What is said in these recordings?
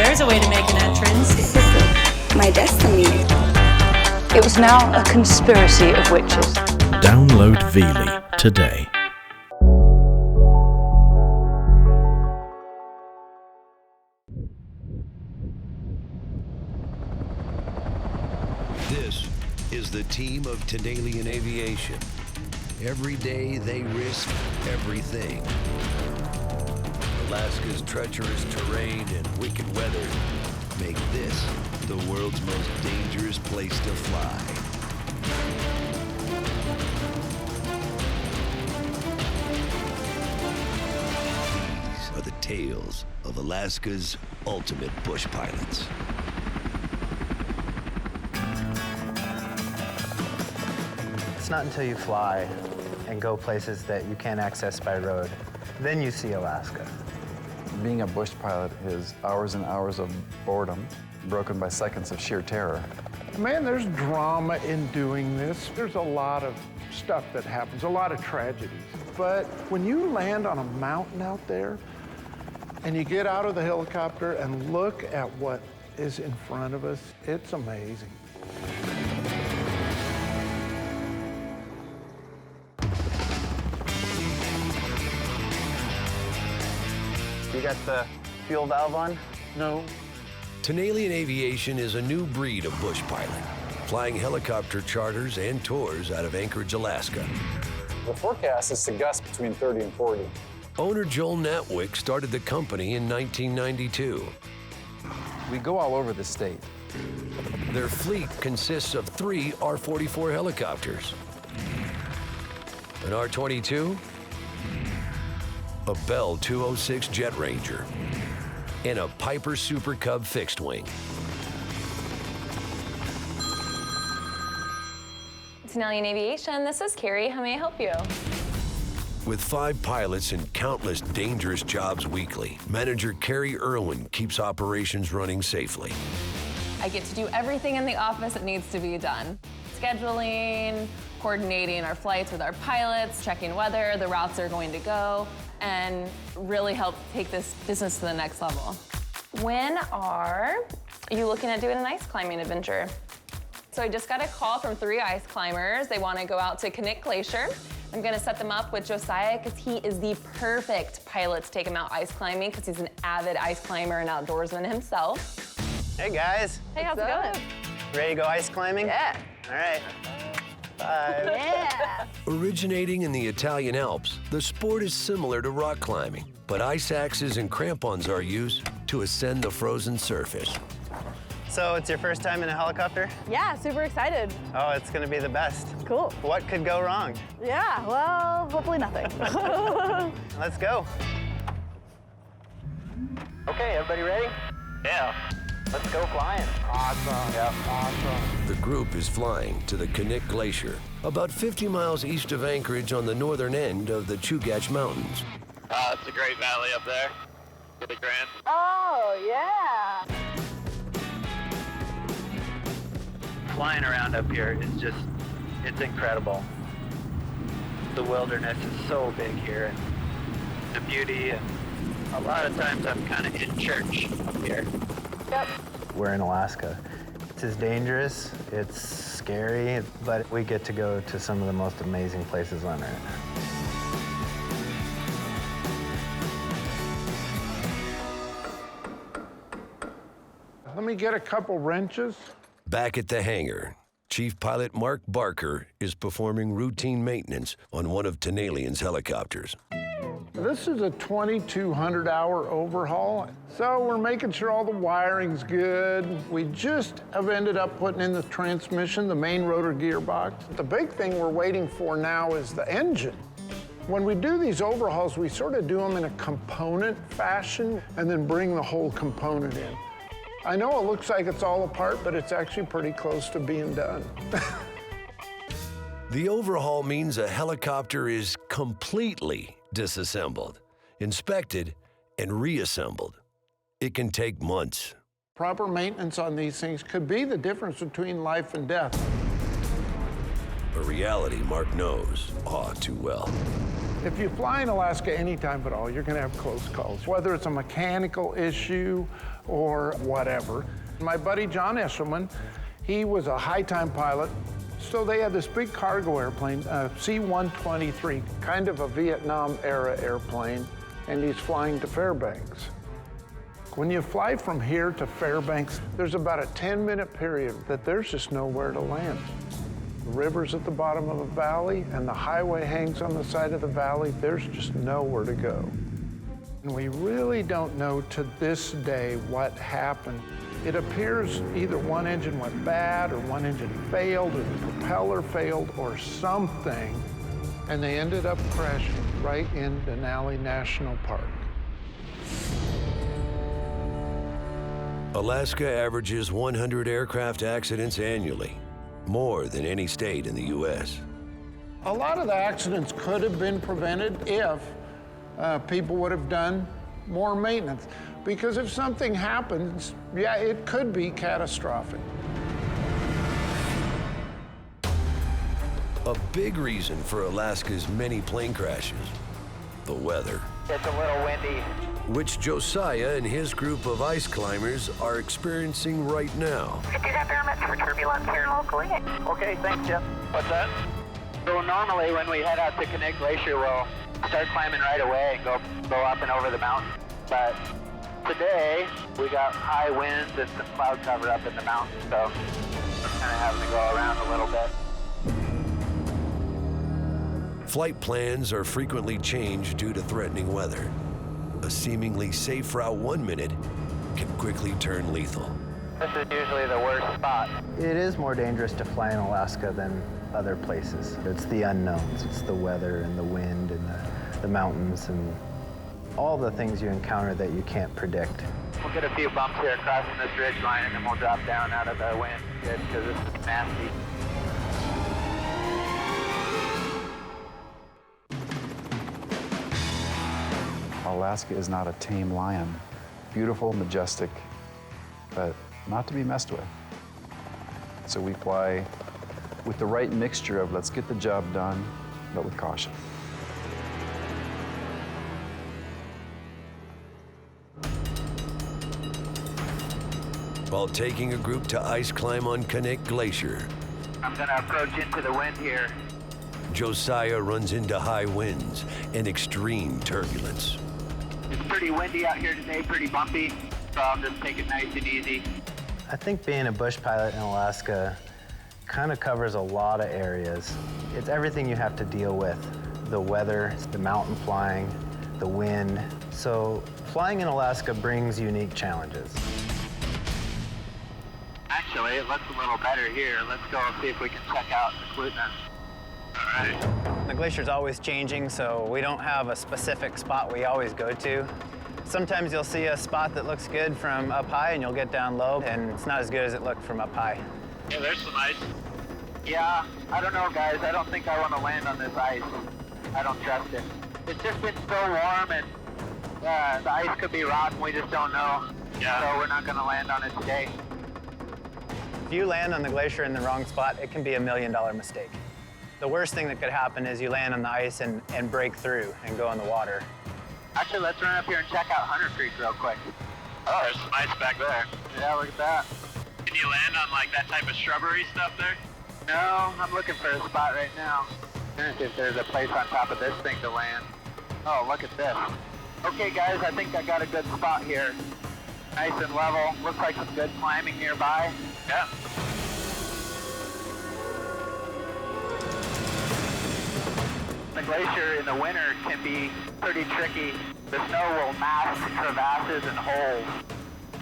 there's a way to make an entrance. This is my destiny. It was now a conspiracy of witches. Download Veely today. This is the team of Tanalian Aviation. Every day they risk everything. Alaska's treacherous terrain and wicked weather make this the world's most dangerous place to fly. These are the tales of Alaska's ultimate bush pilots. It's not until you fly and go places that you can't access by road, then you see Alaska. Being a bush pilot is hours and hours of boredom, broken by seconds of sheer terror. Man, there's drama in doing this. There's a lot of stuff that happens, a lot of tragedies. But when you land on a mountain out there and you get out of the helicopter and look at what is in front of us, it's amazing. You got the fuel valve on? No. Tanalian Aviation is a new breed of bush pilot, flying helicopter charters and tours out of Anchorage, Alaska. The forecast is to gust between 30 and 40. Owner Joel Natwick started the company in 1992. We go all over the state. Their fleet consists of 3 R-44 helicopters, an R-22, a Bell 206 Jet Ranger, and a Piper Super Cub fixed wing. Tanalian Aviation, this is Carrie. How may I help you? With 5 pilots and countless dangerous jobs weekly, manager Carrie Irwin keeps operations running safely. I get to do everything in the office that needs to be done. Scheduling, coordinating our flights with our pilots, checking whether the routes are going to go, and really help take this business to the next level. When are you looking at doing an ice climbing adventure? So I just got a call from 3 ice climbers. They want to go out to Knik Glacier. I'm gonna set them up with Josiah because he is the perfect pilot to take him out ice climbing because he's an avid ice climber and outdoorsman himself. Hey guys. Hey, how's it going? Ready to go ice climbing? Yeah. All right. 5. Yeah. Originating in the Italian Alps, the sport is similar to rock climbing, but ice axes and crampons are used to ascend the frozen surface. So it's your first time in a helicopter? Yeah, super excited. Oh, it's gonna be the best. Cool. What could go wrong? Yeah, well, hopefully nothing. Let's go. Okay, everybody ready? Yeah. Let's go flying. Awesome. Yeah, awesome. The group is flying to the Knik Glacier, about 50 miles east of Anchorage on the northern end of the Chugach Mountains. It's a great valley up there. Really grand. Oh, yeah. Flying around up here is just, it's incredible. The wilderness is so big here, and the beauty, and a lot of times I'm kind of in church up here. Yep. We're in Alaska. It's as dangerous, it's scary, but we get to go to some of the most amazing places on Earth. Let me get a couple wrenches. Back at the hangar, Chief Pilot Mark Barker is performing routine maintenance on one of Tanalian's helicopters. This is a 2,200-hour overhaul, so we're making sure all the wiring's good. We just have ended up putting in the transmission, the main rotor gearbox. The big thing we're waiting for now is the engine. When we do these overhauls, we sort of do them in a component fashion and then bring the whole component in. I know it looks like it's all apart, but it's actually pretty close to being done. The overhaul means a helicopter is completely disassembled, inspected, and reassembled. It can take months. Proper maintenance on these things could be the difference between life and death. A reality Mark knows all too well. If you fly in Alaska any time at all, you're gonna have close calls, whether it's a mechanical issue or whatever. My buddy John Eshelman, he was a high-time pilot, so they had this big cargo airplane, C-123, kind of a Vietnam-era airplane, and he's flying to Fairbanks. When you fly from here to Fairbanks, there's about a 10-minute period that there's just nowhere to land. The river's at the bottom of a valley, and the highway hangs on the side of the valley. There's just nowhere to go. And we really don't know to this day what happened. It appears either one engine went bad, or one engine failed, or the propeller failed, or something, and they ended up crashing right in Denali National Park. Alaska averages 100 aircraft accidents annually, more than any state in the U.S. A lot of the accidents could have been prevented if people would have done more maintenance. Because if something happens, yeah, it could be catastrophic. A big reason for Alaska's many plane crashes, the weather. It's a little windy. Which Josiah and his group of ice climbers are experiencing right now. Could do that barometric for turbulence here locally. Okay, thanks, Jeff. What's that? So normally when we head out to Connect Glacier, we'll start climbing right away and go up and over the mountain. But today, we got high winds and some cloud cover up in the mountains, so we're kind of having to go around a little bit. Flight plans are frequently changed due to threatening weather. A seemingly safe route 1 minute can quickly turn lethal. This is usually the worst spot. It is more dangerous to fly in Alaska than other places. It's the unknowns. It's the weather and the wind and the mountains and all the things you encounter that you can't predict. We'll get a few bumps here crossing this ridge line, and then we'll drop down out of the wind because this is nasty. Alaska is not a tame lion. Beautiful, majestic, but not to be messed with. So we fly with the right mixture of let's get the job done, but with caution. While taking a group to ice climb on Connect Glacier, I'm gonna approach into the wind here. Josiah runs into high winds and extreme turbulence. It's pretty windy out here today, pretty bumpy, so I'll just take it nice and easy. I think being a bush pilot in Alaska kind of covers a lot of areas. It's everything you have to deal with. The weather, the mountain flying, the wind. So flying in Alaska brings unique challenges. Actually, it looks a little better here. Let's go and see if we can check out the Klutna. All right. The glacier's always changing, so we don't have a specific spot we always go to. Sometimes you'll see a spot that looks good from up high and you'll get down low, and it's not as good as it looked from up high. Yeah, there's some ice. Yeah, I don't know, guys. I don't think I want to land on this ice. I don't trust it. It's just been so warm, and the ice could be rotten. We just don't know. Yeah. So we're not going to land on it today. If you land on the glacier in the wrong spot, it can be $1 million mistake. The worst thing that could happen is you land on the ice and break through and go in the water. Actually, let's run up here and check out Hunter Creek real quick. Oh, there's some ice back there. Yeah, look at that. Can you land on like that type of shrubbery stuff there? No, I'm looking for a spot right now. Let's see if there's a place on top of this thing to land. Oh, look at this. Okay, guys, I think I got a good spot here. Nice and level. Looks like some good climbing nearby. Yeah. The glacier in the winter can be pretty tricky. The snow will mask crevasses and holes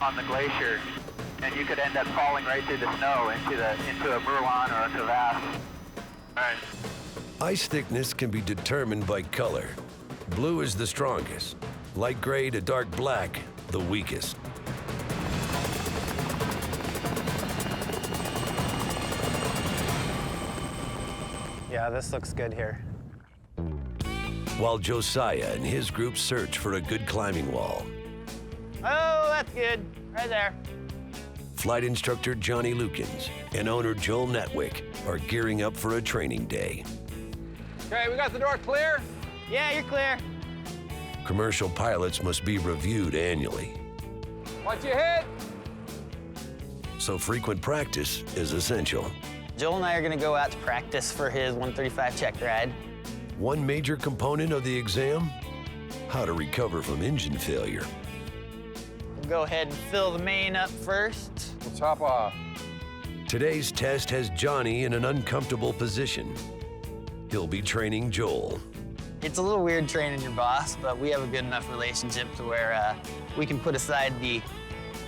on the glacier, and you could end up falling right through the snow into a moulin or a crevasse. All right. Ice thickness can be determined by color. Blue is the strongest. Light gray to dark black, the weakest. Yeah, this looks good here. While Josiah and his group search for a good climbing wall, Oh, that's good. Right there. flight instructor Johnny Lukens and owner Joel Netwick are gearing up for a training day. Okay, we got the door clear. Yeah, you're clear. Commercial pilots must be reviewed annually, Watch your head. so frequent practice is essential. Joel and I are gonna go out to practice for his 135 check ride. One major component of the exam, how to recover from engine failure. We'll go ahead and fill the main up first. We'll top off. Today's test has Johnny in an uncomfortable position. He'll be training Joel. It's a little weird training your boss, but we have a good enough relationship to where we can put aside the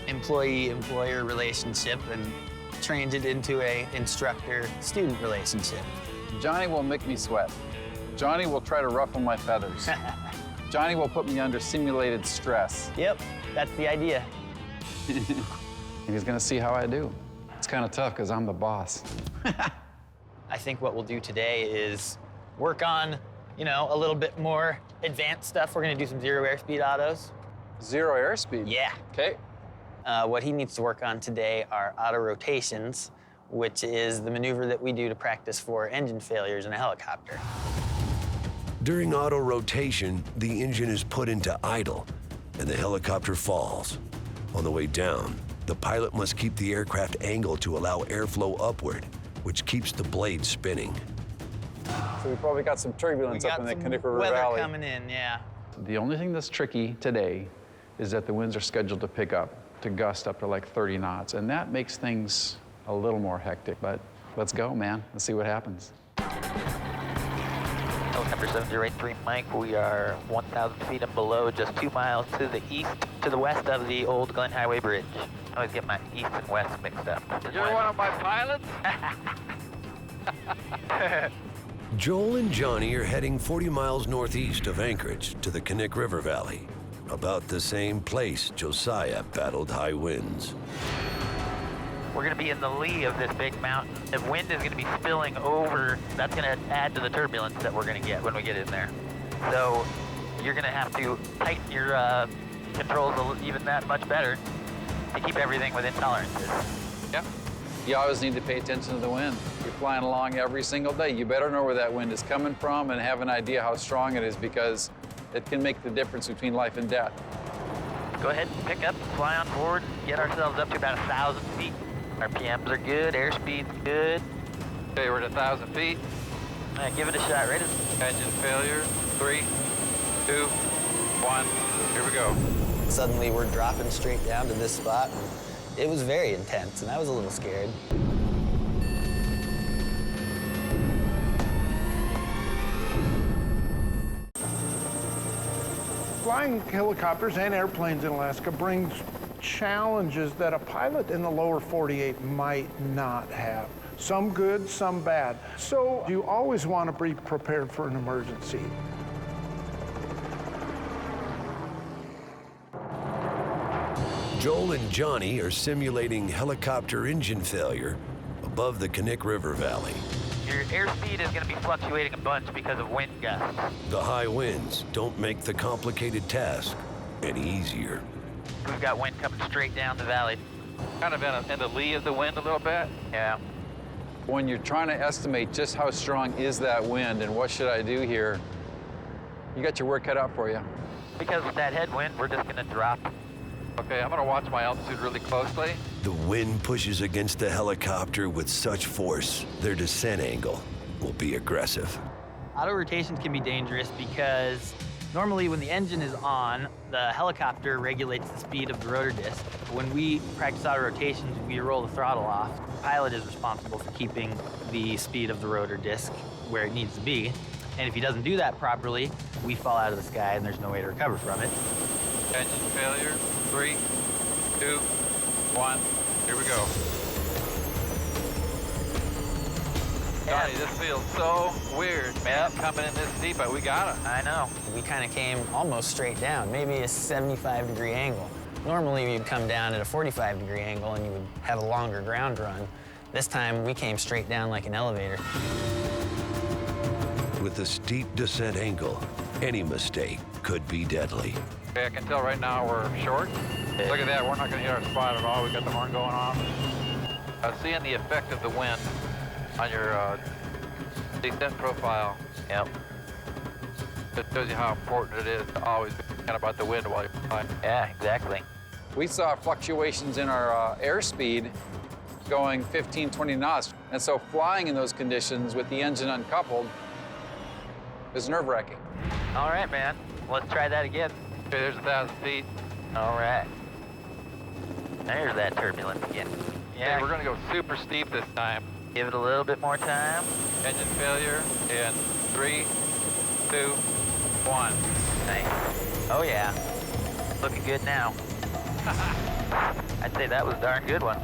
employee-employer relationship and change it into a instructor-student relationship. Johnny will make me sweat. Johnny will try to ruffle my feathers. Johnny will put me under simulated stress. Yep, that's the idea. He's gonna see how I do. It's kind of tough because I'm the boss. I think what we'll do today is work on, a little bit more advanced stuff. We're gonna do some zero airspeed autos. Zero airspeed? Yeah. Okay. What he needs to work on today are auto rotations, which is the maneuver that we do to practice for engine failures in a helicopter. During auto rotation, the engine is put into idle and the helicopter falls. On the way down, the pilot must keep the aircraft angled to allow airflow upward, which keeps the blade spinning. So we probably got some turbulence up in the Connecticut River weather Valley. coming in, yeah. The only thing that's tricky today is that the winds are scheduled to pick up, to gust up to like 30 knots, and that makes things a little more hectic, but let's go, man. Let's see what happens. Helicopter 7083 Mike, we are 1,000 feet and below, just 2 miles to the east, to the west of the old Glen Highway Bridge. I always get my east and west mixed up. You're one of my pilots? Joel and Johnny are heading 40 miles northeast of Anchorage to the Connecticut River Valley, about the same place Josiah battled high winds. We're going to be in the lee of this big mountain. The wind is going to be spilling over. That's going to add to the turbulence that we're going to get when we get in there. So you're going to have to tighten your controls even that much better to keep everything within tolerances. Yep. You always need to pay attention to the wind. You're flying along every single day. You better know where that wind is coming from and have an idea how strong it is, because it can make the difference between life and death. Go ahead and pick up, fly on board, get ourselves up to about 1,000 feet. RPMs are good, airspeed's good. Okay, we're at 1,000 feet. Give it a shot, right? Engine failure. 3, 2, 1. Here we go. Suddenly we're dropping straight down to this spot. It was very intense, and I was a little scared. Flying helicopters and airplanes in Alaska brings challenges that a pilot in the lower 48 might not have. Some good, some bad. So you always want to be prepared for an emergency. Joel and Johnny are simulating helicopter engine failure above the Connecticut River Valley. Your airspeed is going to be fluctuating a bunch because of wind gusts. The high winds don't make the complicated task any easier. We've got wind coming straight down the valley. Kind of in the lee of the wind a little bit. Yeah. When you're trying to estimate just how strong is that wind and what should I do here, you got your work cut out for you. Because with that headwind, we're just going to drop. Okay, I'm going to watch my altitude really closely. The wind pushes against the helicopter with such force, their descent angle will be aggressive. Auto rotations can be dangerous because normally when the engine is on, the helicopter regulates the speed of the rotor disc. When we practice auto rotations, we roll the throttle off. The pilot is responsible for keeping the speed of the rotor disc where it needs to be. And if he doesn't do that properly, we fall out of the sky and there's no way to recover from it. Engine failure. 3, 2, 1. Here we go. Johnny, this feels so weird, man. Coming in this deep, but we got it. I know. We kind of came almost straight down, maybe a 75-degree angle. Normally, you'd come down at a 45-degree angle and you would have a longer ground run. This time, we came straight down like an elevator. With the steep descent angle, any mistake could be deadly. Okay, I can tell right now we're short. Look at that, we're not going to hit our spot at all. We got the horn going off. I was seeing the effect of the wind on your descent profile. Yep. It shows you how important it is to always be thinking about the wind while you're flying. Yeah, exactly. We saw fluctuations in our airspeed going 15, 20 knots. And so flying in those conditions with the engine uncoupled is nerve-wracking. All right, man. Let's try that again. Okay, there's 1,000 feet. All right. There's that turbulence again. Yeah, Okay, we're gonna go super steep this time. give it a little bit more time. Engine failure in 3, 2, 1. Nice. Oh yeah. Looking good now. I'd say that was a darn good one.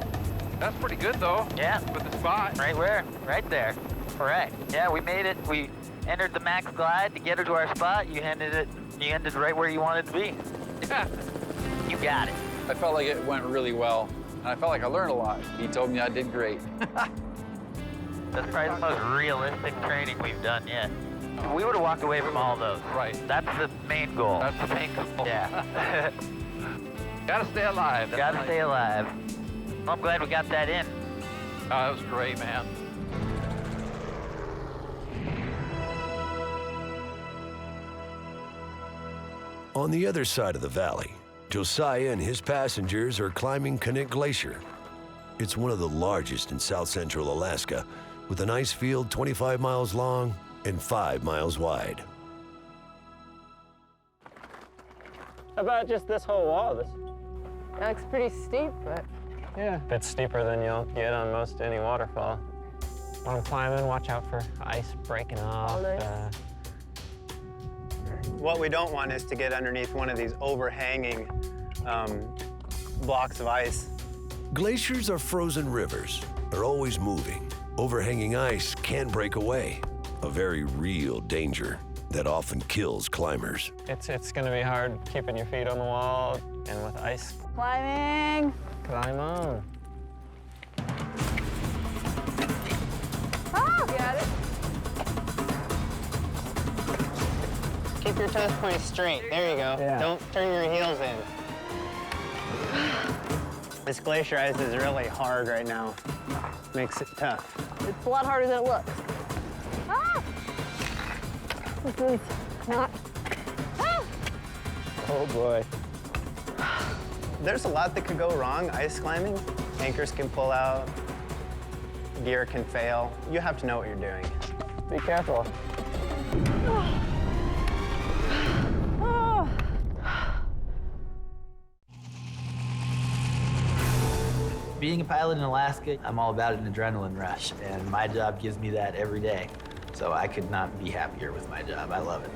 That's pretty good though. Yeah. With the spot. Right where? Right there. Correct. Yeah, we made it. We entered the max glide to get her to our spot. You ended right where you wanted to be. Yeah. You got it. I felt like it went really well, and I felt like I learned a lot. He told me I did great. That's probably the most realistic training we've done yet. We would have walked away from all those. Right. That's the main goal. That's the main goal. Yeah. Gotta stay alive. Gotta stay alive. Well, I'm glad we got that in. Oh, that was great, man. On the other side of the valley, Josiah and his passengers are climbing Knik Glacier. It's one of the largest in south central Alaska, with an ice field 25 miles long and 5 miles wide. How about just this whole wall? This looks pretty steep, but... Yeah, a bit steeper than you'll get on most any waterfall. While I'm climbing, watch out for ice breaking off. Oh, nice. What we don't want is to get underneath one of these overhanging blocks of ice. Glaciers are frozen rivers. They're always moving. Overhanging ice can break away, a very real danger that often kills climbers. It's going to be hard keeping your feet on the wall and with ice. Climbing. Climb on. Oh, got it. Keep your toes pointed straight. There you go. Yeah. Don't turn your heels in. This glacier ice is really hard right now. Makes it tough. It's a lot harder than it looks. Ah! This is not... Ah! Oh, boy. There's a lot that could go wrong ice climbing. Anchors can pull out, gear can fail. You have to know what you're doing. Be careful. Being a pilot in Alaska, I'm all about an adrenaline rush, and my job gives me that every day. So I could not be happier with my job. I love it.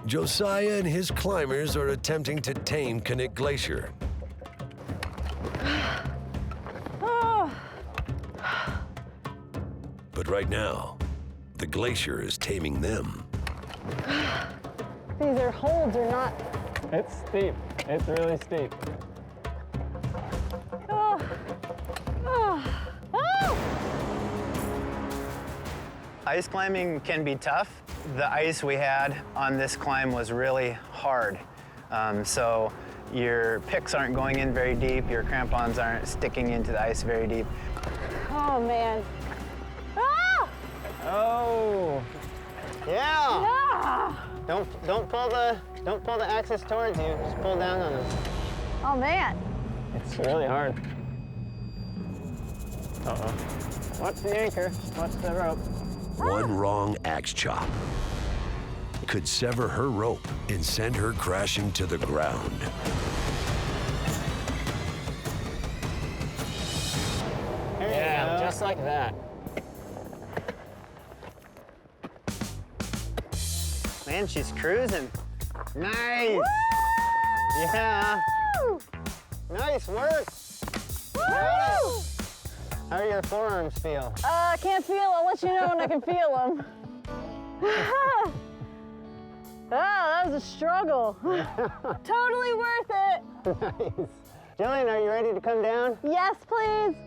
Josiah and his climbers are attempting to tame Knik Glacier. But right now, the glacier is taming them. These are holds or not. It's steep. It's really steep. Oh. Oh. Oh. Ice climbing can be tough. The ice we had on this climb was really hard. So your picks aren't going in very deep, your crampons aren't sticking into the ice very deep. Oh, man. Ah! Oh. Yeah. Yeah. Don't pull the axis towards you. Just pull down on it. Oh, man. It's really hard. Uh-oh. Watch the anchor. Watch the rope. One wrong axe chop could sever her rope and send her crashing to the ground. Yeah, just like that. Man, she's cruising. Nice. Woo! Yeah. Woo! Nice work. Woo! How do your forearms feel? I can't feel. I'll let you know when I can feel them. Oh, that was a struggle. Totally worth it. Nice. Jillian, are you ready to come down? Yes, please.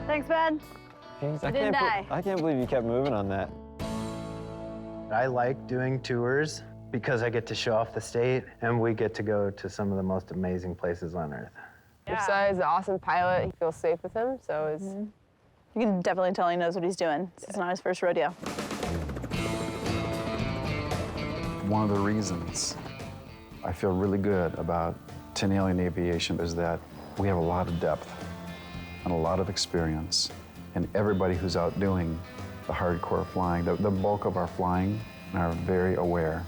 Thanks, Ben. I didn't die. I can't believe you kept moving on that. I like doing tours because I get to show off the state, and we get to go to some of the most amazing places on Earth. Your son is an awesome pilot. He feels safe with him, so it's... You can definitely tell he knows what he's doing. It's not his first rodeo. One of the reasons I feel really good about Tanalian Aviation is that we have a lot of depth and a lot of experience, and everybody who's out doing the hardcore flying, the bulk of our flying, are very aware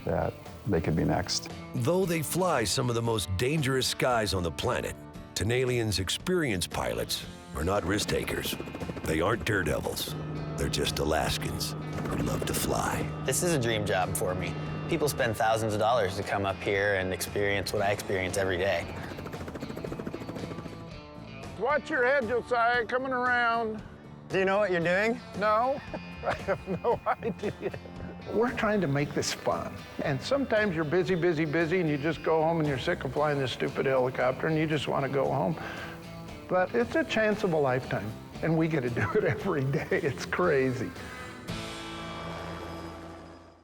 that they could be next. Though they fly some of the most dangerous skies on the planet, Tanalian's experienced pilots are not risk takers. They aren't daredevils. They're just Alaskans who love to fly. This is a dream job for me. People spend thousands of dollars to come up here and experience what I experience every day. Watch your head, Josiah, coming around. Do you know what you're doing? No, I have no idea. We're trying to make this fun. And sometimes you're busy, and you just go home and you're sick of flying this stupid helicopter and you just want to go home. But it's a chance of a lifetime, and we get to do it every day. It's crazy.